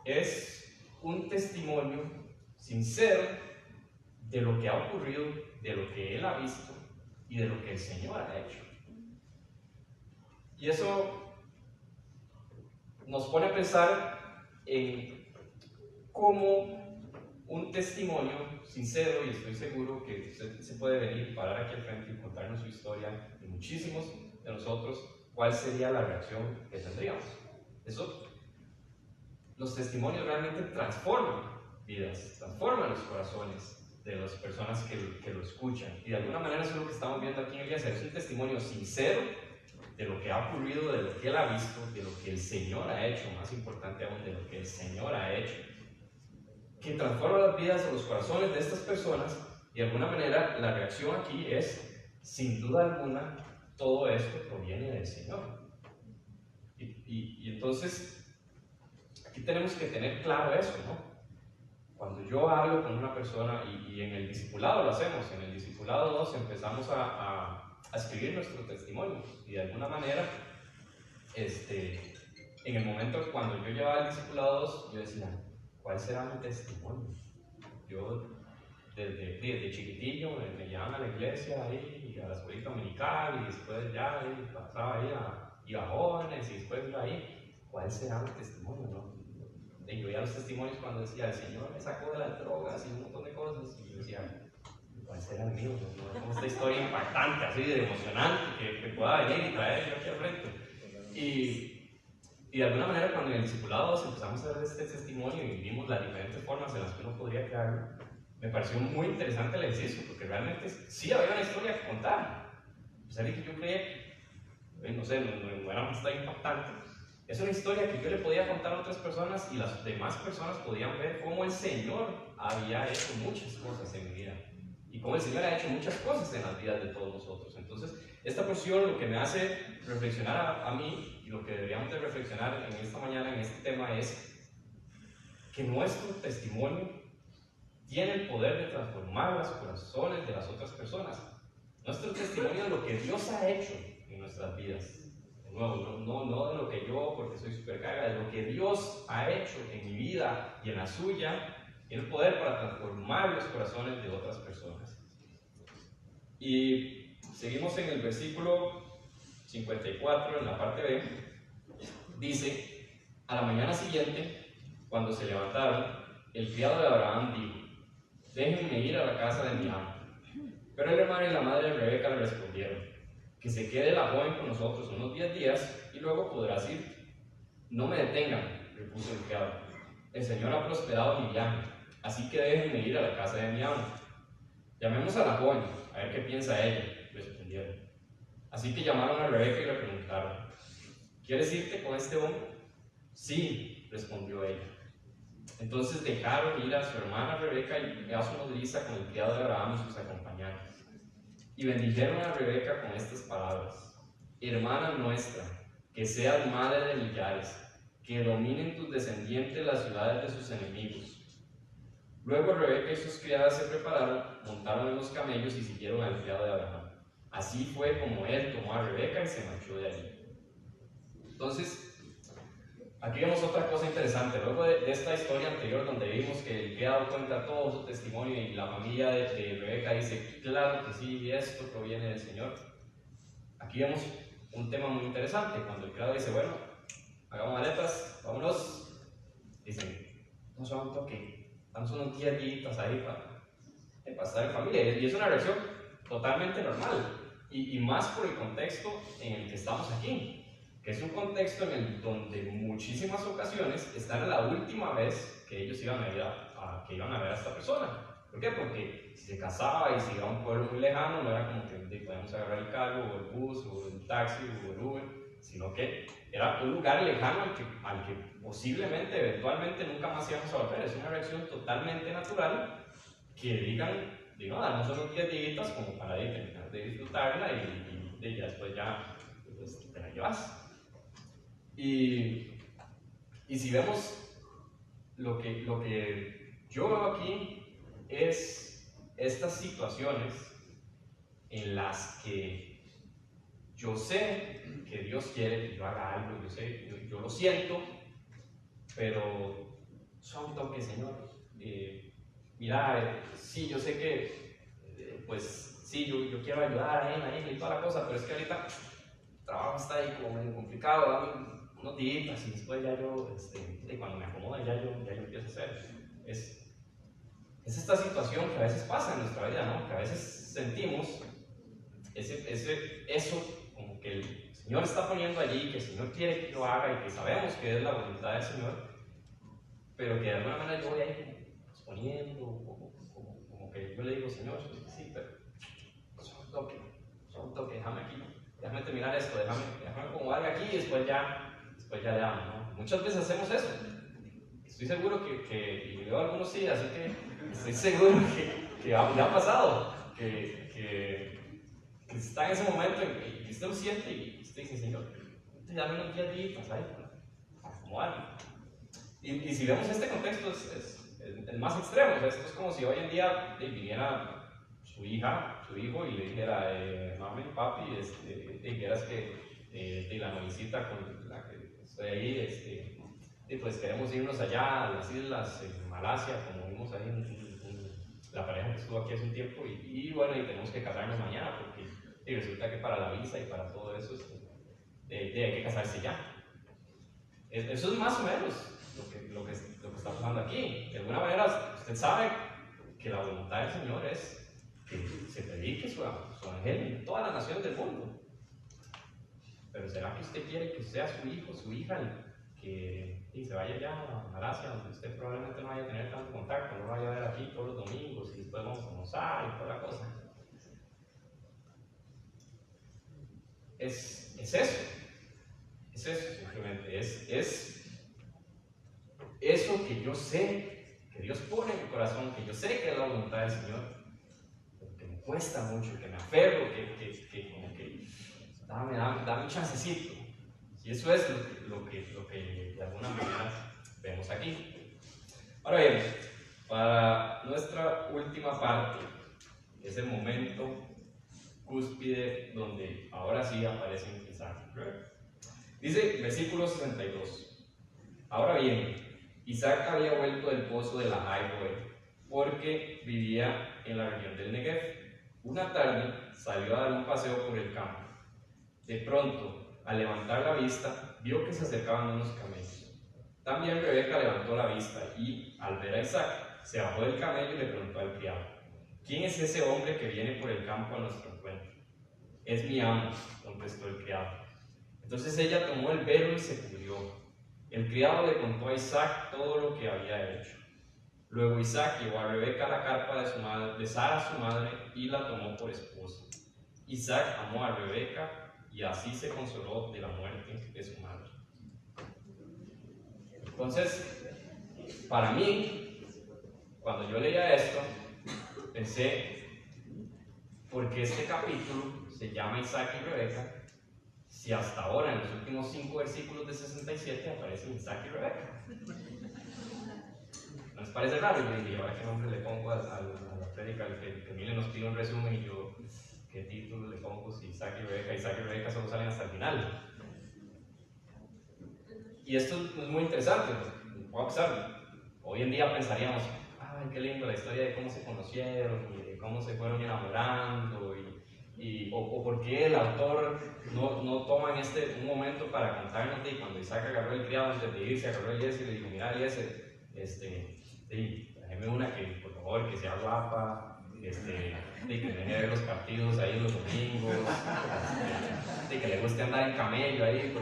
Es un testimonio sincero de lo que ha ocurrido, de lo que él ha visto y de lo que el Señor ha hecho. Y eso nos pone a pensar en cómo un testimonio sincero, y estoy seguro que usted se puede venir, parar aquí al frente y contarnos su historia, de muchísimos de nosotros, ¿cuál sería la reacción que tendríamos? Los testimonios realmente transforman vidas, transforman los corazones de las personas que lo escuchan. Y de alguna manera eso es lo que estamos viendo aquí en Eliezer. Es un testimonio sincero de lo que ha ocurrido, de lo que él ha visto, de lo que el Señor ha hecho, más importante aún, de lo que el Señor ha hecho, que transforma las vidas de los corazones de estas personas. Y de alguna manera la reacción aquí es, sin duda alguna, todo esto proviene del Señor. Y entonces, aquí tenemos que tener claro eso, ¿no? Cuando yo hablo con una persona, y en el discipulado lo hacemos, en el discipulado 2 empezamos a escribir nuestro testimonio, y de alguna manera, en el momento cuando yo llevaba el discipulado 2, yo decía, ¿cuál será mi testimonio? Yo desde chiquitillo me llevaban a la iglesia, ahí, a la escuela dominical, y después ya pasaba ahí iba a jóvenes, y después iba ahí, ¿cuál será mi testimonio? ¿No? Y yo veía los testimonios cuando decía, el Señor me sacó de las drogas y un montón de cosas, y yo decía, ¿cuál será el mío? ¿No? Como esta historia impactante, así de emocionante, que pueda venir y traer yo aquí al frente. Y de alguna manera, cuando en el discipulado 2 empezamos a ver este testimonio y vimos las diferentes formas en las que uno podría crearlo, me pareció muy interesante el ejercicio, porque realmente sí había una historia que contar. O sea, que yo creía que, no sé, no era una historia impactante. Es una historia que yo le podía contar a otras personas y las demás personas podían ver cómo el Señor había hecho muchas cosas en mi vida y cómo el Señor ha hecho muchas cosas en las vidas de todos nosotros. Entonces, esta porción lo que me hace reflexionar a mí, y lo que deberíamos de reflexionar en esta mañana en este tema, es que nuestro testimonio tiene el poder de transformar los corazones de las otras personas. Nuestro testimonio es lo que Dios ha hecho en nuestras vidas. No de lo que yo, porque soy super caga, de lo que Dios ha hecho en mi vida y en la suya, tiene el poder para transformar los corazones de otras personas. Y seguimos en el versículo 54, en la parte B, dice, a la mañana siguiente, cuando se levantaron, el criado de Abraham dijo, déjenme ir a la casa de mi amo. Pero el hermano y la madre de Rebeca le respondieron, que se quede la joven con nosotros unos 10 días y luego podrás ir. No me detengan, repuso el criado. El Señor ha prosperado mi viaje, así que déjenme ir a la casa de mi amo. Llamemos a la joven, a ver qué piensa ella, respondieron. Así que llamaron a Rebeca y le preguntaron, ¿quieres irte con este hombre? Sí, respondió ella. Entonces dejaron ir a su hermana Rebeca y a su nodriza con el criado de Abraham y sus acompañantes. Y bendijeron a Rebeca con estas palabras: hermana nuestra, que seas madre de millares, que dominen tus descendientes las ciudades de sus enemigos. Luego Rebeca y sus criadas se prepararon, montaron en los camellos y siguieron al criado de Abraham. Así fue como él tomó a Rebeca y se marchó de allí. Entonces, aquí vemos otra cosa interesante. Luego de esta historia anterior donde vimos que el criado cuenta todo su testimonio y la familia de Rebeca dice, claro que sí, esto proviene del Señor. Aquí vemos un tema muy interesante. Cuando el criado dice, bueno, hagamos maletas, vámonos, dicen, no se van a toque, damos unos 10 días ahí para estar en familia. Y es una reacción totalmente normal. Y más por el contexto en el que estamos aquí, que es un contexto en el donde en muchísimas ocasiones esta era la última vez que ellos iban a ver a esta persona. ¿Por qué? Porque si se casaba y se iba a un pueblo muy lejano, no era como que podíamos agarrar el carro, o el bus, o el taxi, o el Uber, sino que era un lugar lejano al que posiblemente, eventualmente, nunca más íbamos a volver. Es una reacción totalmente natural que digan, darnos unos 10 días como para terminar de disfrutarla y ya después ya pues, te la llevas. Y si vemos lo que yo veo aquí es estas situaciones en las que yo sé que Dios quiere que yo haga algo, yo lo siento, pero son toques, Señor. Mira, sí, yo sé que, pues, sí, yo quiero ayudar a él y toda la cosa, pero es que ahorita el trabajo está ahí como medio complicado, dame unos días y después ya yo, cuando me acomode, ya yo empiezo a hacer. Es esta situación que a veces pasa en nuestra vida, ¿no? Que a veces sentimos eso como que el Señor está poniendo allí, que el Señor quiere que yo haga y que sabemos que es la voluntad del Señor, pero que de alguna manera yo voy a ir posponiendo, como que yo le digo, Señor, sí, pero solo un toque, déjame terminar esto, déjame acomodar aquí y después ya le damos, ¿no? Muchas veces hacemos eso. Estoy seguro y veo algunos sí, así que estoy seguro que ya ha pasado, que está en ese momento en que usted lo siente y usted dice, Señor, dame unos 10 días ahí para acomodarme. Y si vemos este contexto, es el más extremo. O sea, esto es como si hoy en día viniera su hijo y le dijera, mami, papi, dijeras que la noviecita con la que estoy ahí, pues queremos irnos allá a las islas en Malasia, como vimos ahí la pareja que estuvo aquí hace un tiempo, y bueno, y tenemos que casarnos mañana, porque resulta que para la visa y para todo eso hay que casarse ya. Eso es más o menos lo que está pasando aquí. De alguna manera, usted sabe que la voluntad del Señor es que se predique su evangelio en todas las naciones del mundo. Pero ¿será que usted quiere que sea su hijo, su hija, que se vaya ya a Malasia, donde usted probablemente no vaya a tener tanto contacto, no vaya a ver aquí todos los domingos y después vamos a almorzar y toda la cosa? Es eso simplemente, es eso que yo sé que Dios pone en mi corazón, que yo sé que es la voluntad del Señor, pero que me cuesta mucho, que me aferro, que como que dame un chancecito. Y eso es lo que de alguna manera vemos aquí. Ahora bien, para nuestra última parte, es el momento cúspide donde ahora sí aparecen Isaac. Dice versículo 62. Ahora bien, Isaac había vuelto del pozo de Lahai-Roi porque vivía en la región del Negev. Una tarde salió a dar un paseo por el campo. De pronto, al levantar la vista, vio que se acercaban unos camellos. También Rebeca levantó la vista y, al ver a Isaac, se bajó del camello y le preguntó al criado: ¿quién es ese hombre que viene por el campo a nuestro encuentro? Es mi amo, contestó el criado. Entonces ella tomó el velo y se cubrió. El criado le contó a Isaac todo lo que había hecho. Luego Isaac llevó a Rebeca a la carpa de Sara, su madre, y la tomó por esposa. Isaac amó a Rebeca y así se consoló de la muerte de su madre. Entonces, para mí, cuando yo leía esto, pensé, ¿por qué este capítulo se llama Isaac y Rebeca? Si hasta ahora, en los últimos 5 versículos de 67, aparecen Isaac y Rebeca. ¿No les parece raro? Yo dije, ¿ahora qué nombre le pongo a la prédica? Que Mile nos pide un resumen y yo, ¿qué título le pongo si Isaac y Rebeca solo salen hasta el final? Y esto es muy interesante, voy a pensar. Hoy en día pensaríamos, ay, qué lindo la historia de cómo se conocieron y de cómo se fueron enamorando o por qué el autor no toma un momento para contarnos de cuando Isaac agarró el criado antes de irse, agarró a Eliezer y le dijo: mira, Eliezer, tráeme una que, por favor, que sea guapa, que venga a ver los partidos ahí los domingos, que le guste andar en camello ahí,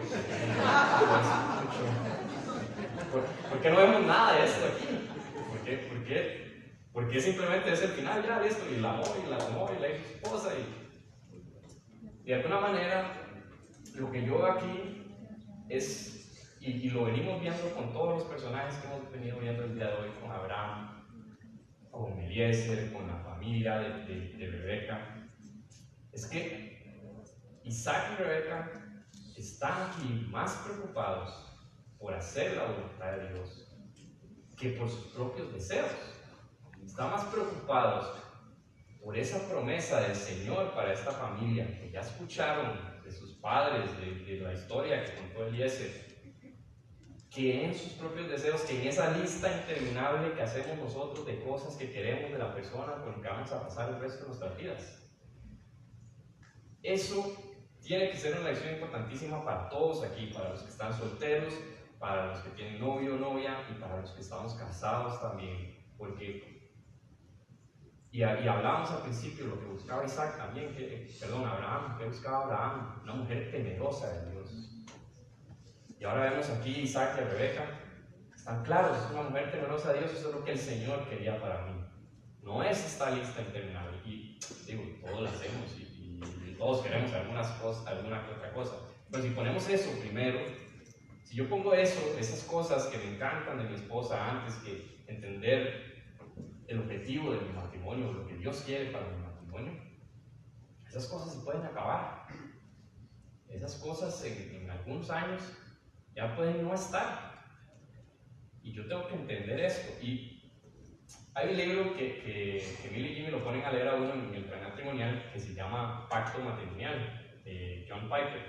¿por qué no vemos nada de esto aquí? ¿Por qué Porque simplemente es el final, ya listo, y la amó, y la tomó, y la hizo su esposa, y de alguna manera, lo que yo veo aquí es, y lo venimos viendo con todos los personajes que hemos venido viendo el día de hoy, con Abraham, con Eliezer, con la familia de Rebeca, es que Isaac y Rebeca están aquí más preocupados por hacer la voluntad de Dios que por sus propios deseos. Están más preocupados por esa promesa del Señor para esta familia, que ya escucharon de sus padres, de la historia que contó Eliezer, que en sus propios deseos, que en esa lista interminable que hacemos nosotros de cosas que queremos de la persona con la que vamos a pasar el resto de nuestras vidas. Eso tiene que ser una lección importantísima para todos aquí, para los que están solteros, para los que tienen novio o novia y para los que estamos casados también, porque y hablábamos al principio lo que buscaba Isaac también, Abraham, que buscaba Abraham, una mujer temerosa de Dios. Y ahora vemos aquí Isaac y Rebeca, están claros, es una mujer temerosa de Dios, eso es lo que el Señor quería para mí. No es esta lista interminable, y digo, todos la hacemos y todos queremos algunas cosas, alguna que otra cosa. Pero si ponemos eso primero, si yo pongo esas cosas que me encantan de mi esposa antes que entender el objetivo de mi matrimonio, lo que Dios quiere para mi matrimonio, esas cosas se pueden acabar. Esas cosas en algunos años ya pueden no estar. Y yo tengo que entender esto. Y hay un libro que Emily y Jimmy lo ponen a leer a uno en el plan matrimonial que se llama Pacto Matrimonial, de John Piper.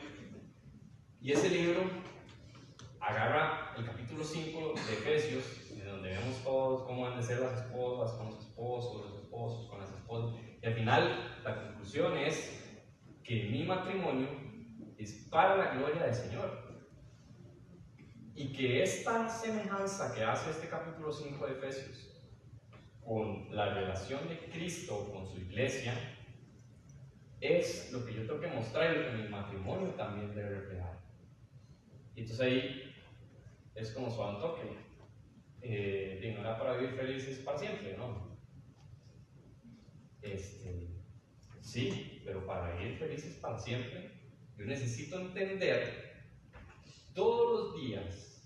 Y ese libro agarra el capítulo 5 de Efesios, donde vemos todos cómo han de ser las esposas con los esposos con las esposas. Y al final, la conclusión es que mi matrimonio es para la gloria del Señor. Y que esta semejanza que hace este capítulo 5 de Efesios con la relación de Cristo con su iglesia es lo que yo tengo que mostrar y lo que mi matrimonio también debe reflejar. Y entonces ahí es como suave un toque. No era para vivir felices para siempre, ¿no? Sí, pero para vivir felices para siempre, yo necesito entender todos los días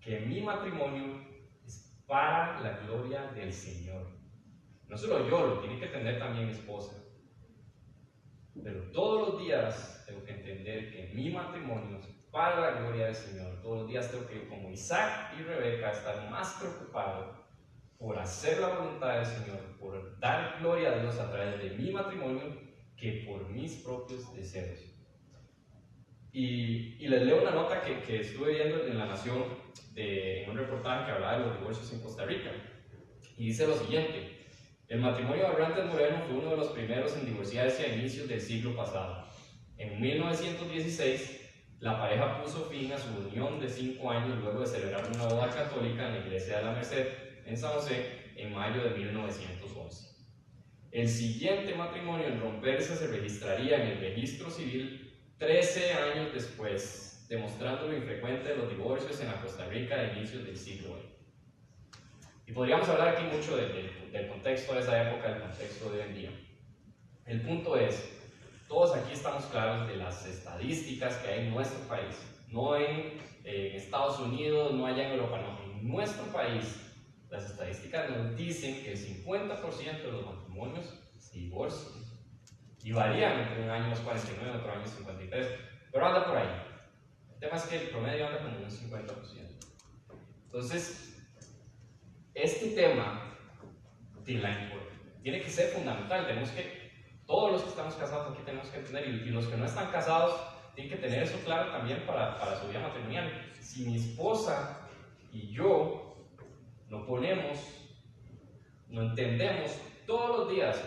que mi matrimonio es para la gloria del Señor. No solo yo, lo tiene que entender también mi esposa. Pero todos los días tengo que entender que mi matrimonio es para la gloria del Señor. Todos los días tengo que, como Isaac y Rebeca, estar más preocupado por hacer la voluntad del Señor, por dar gloria a Dios a través de mi matrimonio, que por mis propios deseos. Y les leo una nota que estuve viendo en La Nación, en un reportaje que hablaba de los divorcios en Costa Rica. Y dice lo siguiente: el matrimonio de Barrantes Moreno fue uno de los primeros en divorciarse a inicios del siglo pasado. En 1916, la pareja puso fin a su unión de 5 años luego de celebrar una boda católica en la iglesia de la Merced, en San José, en mayo de 1911. El siguiente matrimonio en romperse se registraría en el registro civil 13 años después, demostrando lo infrecuente de los divorcios en la Costa Rica de inicios del siglo XX. Y podríamos hablar aquí mucho del contexto de esa época, del contexto de hoy en día. El punto es, todos aquí estamos claros de las estadísticas que hay en nuestro país, no en Estados Unidos, no allá en Europa, no, en nuestro país. Las estadísticas nos dicen que el 50% de los matrimonios se divorcian y varían entre un año 49 y otro año 53, pero anda por ahí. El tema es que el promedio anda como un 50%. Entonces, este tema tiene que ser fundamental. Todos los que estamos casados aquí tenemos que entender, y los que no están casados tienen que tener eso claro también para su vida matrimonial. Si mi esposa y yo no entendemos todos los días,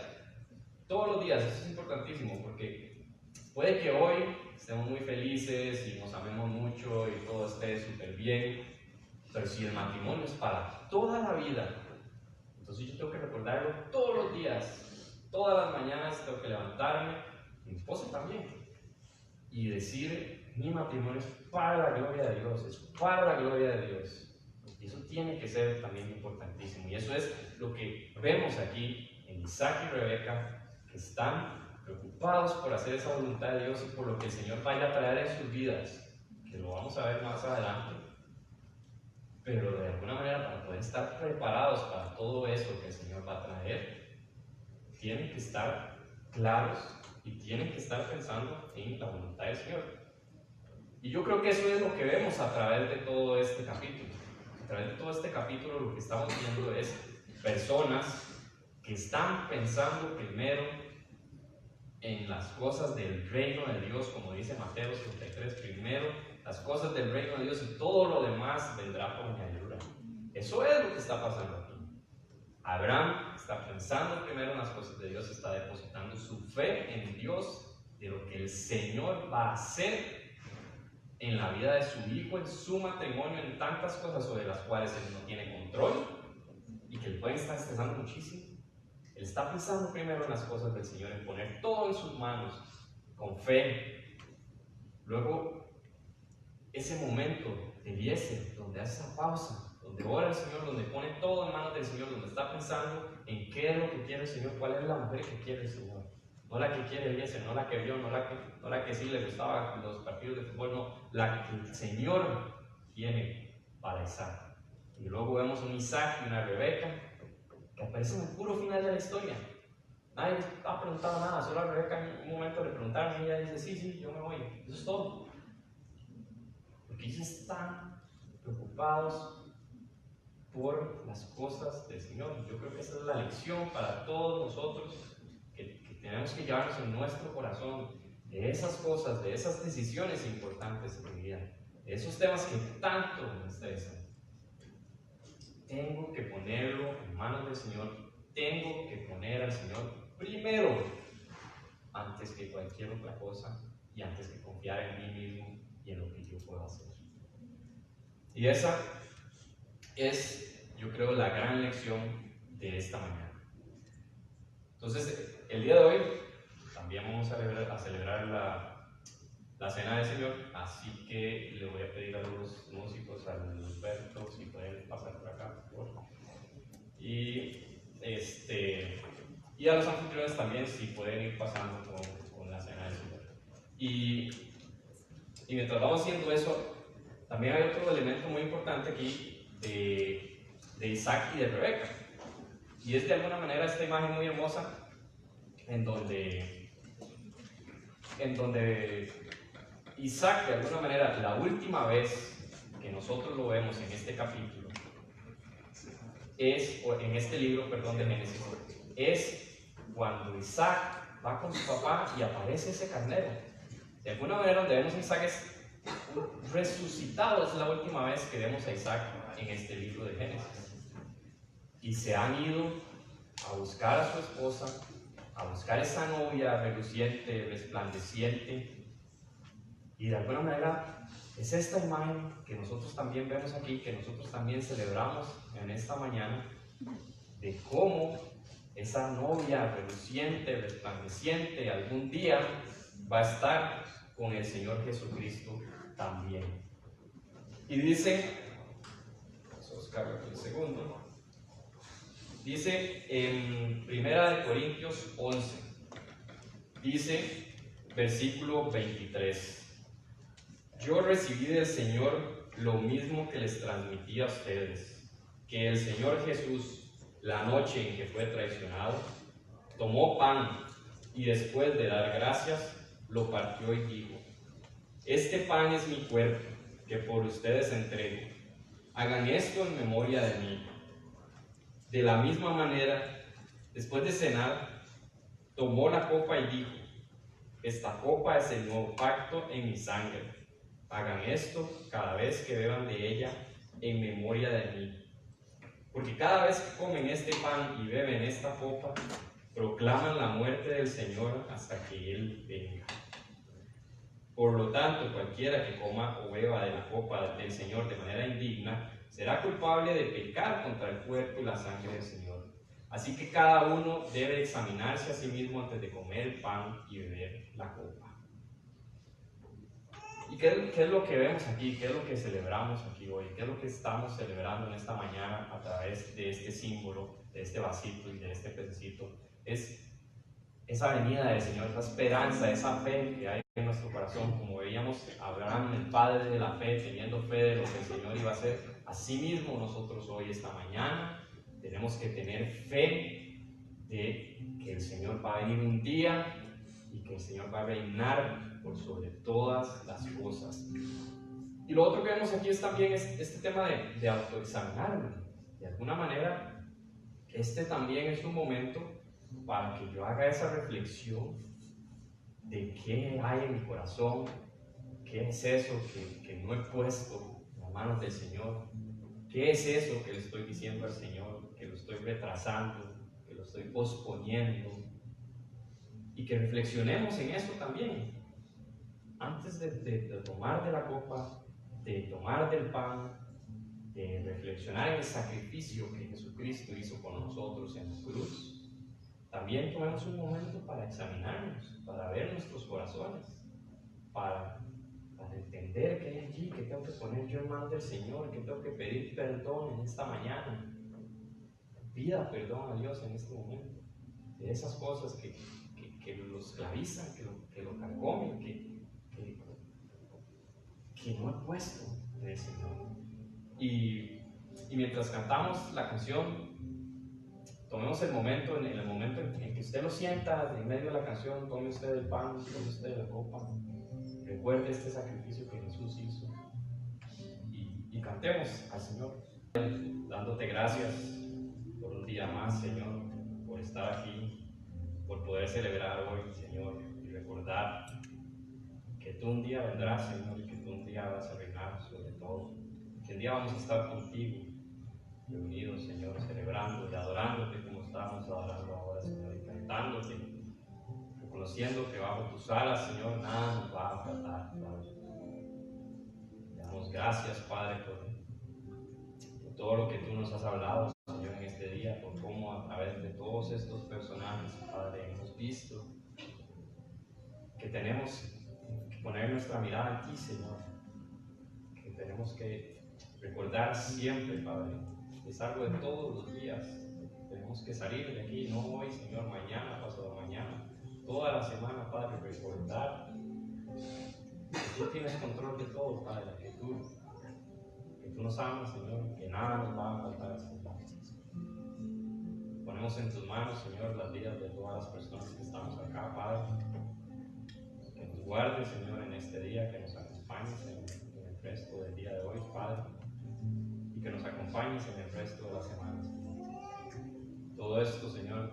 eso es importantísimo, porque puede que hoy estemos muy felices y nos amemos mucho y todo esté súper bien, pero si el matrimonio es para toda la vida, entonces yo tengo que recordarlo todos los días, todas las mañanas tengo que levantarme, mi esposa también, y decir: mi matrimonio es para la gloria de Dios, es para la gloria de Dios. Y eso tiene que ser también importantísimo. Y eso es lo que vemos aquí en Isaac y Rebeca, que están preocupados por hacer esa voluntad de Dios y por lo que el Señor vaya a traer en sus vidas, que lo vamos a ver más adelante. Pero de alguna manera, para poder estar preparados para todo eso que el Señor va a traer, tienen que estar claros y tienen que estar pensando en la voluntad del Señor. Y yo creo que eso es lo que vemos a través de todo este capítulo. A través de todo este capítulo lo que estamos viendo es personas que están pensando primero en las cosas del reino de Dios, como dice Mateo 33, primero las cosas del reino de Dios y todo lo demás vendrá por añadidura. Eso es lo que está pasando aquí. Abraham está pensando primero en las cosas de Dios, está depositando su fe en Dios, de lo que el Señor va a hacer en la vida de su hijo, en su matrimonio, en tantas cosas sobre las cuales él no tiene control y que le pueden estar estresando muchísimo. Él está pensando primero en las cosas del Señor, en poner todo en sus manos, con fe. Luego, ese momento de Eliezer, donde hace esa pausa, donde ora al Señor, donde pone todo en manos del Señor, donde está pensando en qué es lo que quiere el Señor, cuál es la mujer que quiere el Señor. No la que quiere Eliezer, no la que vio, no la que sí le gustaban los partidos de fútbol, no, la que el Señor tiene para Isaac. Y luego vemos un Isaac y una Rebeca que aparecen en el puro final de la historia. Nadie ha preguntado nada, solo a Rebeca en un momento le preguntaron y ella dice, sí, yo me voy. Eso es todo. Porque ellos están preocupados por las cosas del Señor. Yo creo que esa es la lección para todos nosotros que tenemos que llevarnos en nuestro corazón de esas cosas, de esas decisiones importantes en mi vida, de esos temas que tanto me estresan. Tengo que ponerlo en manos del Señor, tengo que poner al Señor primero, antes que cualquier otra cosa y antes que confiar en mí mismo y en lo que yo puedo hacer. Y esa es, yo creo, la gran lección de esta mañana. Entonces, el día de hoy también vamos a celebrar la cena del Señor, así que le voy a pedir a los músicos, a los expertos, si pueden pasar por acá, por favor. Y a los anfitriones también, si pueden ir pasando con la cena del Señor. Y mientras vamos haciendo eso, también hay otro elemento muy importante aquí de Isaac y de Rebeca. Y es de alguna manera esta imagen muy hermosa en donde Isaac, de alguna manera, la última vez que nosotros lo vemos en este capítulo, o en este libro, perdón, de Génesis, es cuando Isaac va con su papá y aparece ese carnero. De alguna manera, donde vemos a Isaac es resucitado, es la última vez que vemos a Isaac en este libro de Génesis. Y se han ido a buscar a su esposa, a buscar esa novia reluciente, resplandeciente. Y de alguna manera es esta imagen que nosotros también vemos aquí, que nosotros también celebramos en esta mañana, de cómo esa novia reluciente, resplandeciente, algún día va a estar con el Señor Jesucristo también. Y dice, vamos a buscarlo aquí un segundo, dice en 1 Corintios 11, dice, versículo 23, yo recibí del Señor lo mismo que les transmití a ustedes, que el Señor Jesús, la noche en que fue traicionado, tomó pan y después de dar gracias, lo partió y dijo, este pan es mi cuerpo, que por ustedes entrego. Hagan esto en memoria de mí. De la misma manera, después de cenar, tomó la copa y dijo, esta copa es el nuevo pacto en mi sangre. Hagan esto cada vez que beban de ella en memoria de mí. Porque cada vez que comen este pan y beben esta copa, proclaman la muerte del Señor hasta que Él venga. Por lo tanto, cualquiera que coma o beba de la copa del Señor de manera indigna, será culpable de pecar contra el cuerpo y la sangre del Señor. Así que cada uno debe examinarse a sí mismo antes de comer el pan y beber la copa. ¿Y qué es lo que vemos aquí? ¿Qué es lo que celebramos aquí hoy? ¿Qué es lo que estamos celebrando en esta mañana a través de este símbolo, de este vasito y de este pececito? Es esa venida del Señor, esa esperanza, esa fe que hay en nuestro corazón. Como veíamos Abraham, el padre de la fe, teniendo fe de lo que el Señor iba a hacer. Asimismo nosotros hoy, esta mañana, tenemos que tener fe de que el Señor va a venir un día y que el Señor va a reinar por sobre todas las cosas. Y lo otro que vemos aquí es también este tema de autoexaminarme. De alguna manera, este también es un momento para que yo haga esa reflexión de qué hay en mi corazón, qué es eso que no he puesto en las manos del Señor, qué es eso que le estoy diciendo al Señor, que lo estoy retrasando, que lo estoy posponiendo, y que reflexionemos en eso también. Antes de tomar de la copa, de tomar del pan, de reflexionar en el sacrificio que Jesucristo hizo por nosotros en la cruz, también tomemos un momento para examinarnos, para ver nuestros corazones, para entender qué hay allí, que tengo que poner yo en manos del Señor, que tengo que pedir perdón en esta mañana. Pida perdón a Dios en este momento de esas cosas que lo esclavizan, que lo carcomen, que no he puesto en el Señor. Y mientras cantamos la canción, tomemos el momento, en el momento en que usted lo sienta, en medio de la canción, tome usted el pan, tome usted la copa, recuerde este sacrificio que Jesús hizo y cantemos al Señor, dándote gracias por un día más, Señor, por estar aquí, por poder celebrar hoy, Señor, y recordar que tú un día vendrás, Señor, y que tú un día vas a reinar sobre todo, que un día vamos a estar contigo, reunidos, Señor, celebrando y adorándote como estamos adorando ahora, Señor, y cantándote, reconociendo que bajo tus alas, Señor, nada nos va a faltar, Padre. Te damos gracias, Padre, por todo lo que tú nos has hablado, Señor, en este día, por cómo a través de todos estos personajes, Padre, hemos visto que tenemos que poner nuestra mirada en ti, Señor, que tenemos que recordar siempre, Padre, es algo de todos los días. Tenemos que salir de aquí, no hoy, Señor, mañana, pasado mañana, toda la semana, Padre, recordar que tú tienes control de todo, Padre, que tú nos amas, Señor, que nada nos va a faltar, Señor. Ponemos en tus manos, Señor, las vidas de todas las personas que estamos acá, Padre. Que nos guardes, Señor, en este día, que nos acompañes en el resto del día de hoy, Padre, y que nos acompañes en el resto de la semana, Señor. Todo esto, Señor,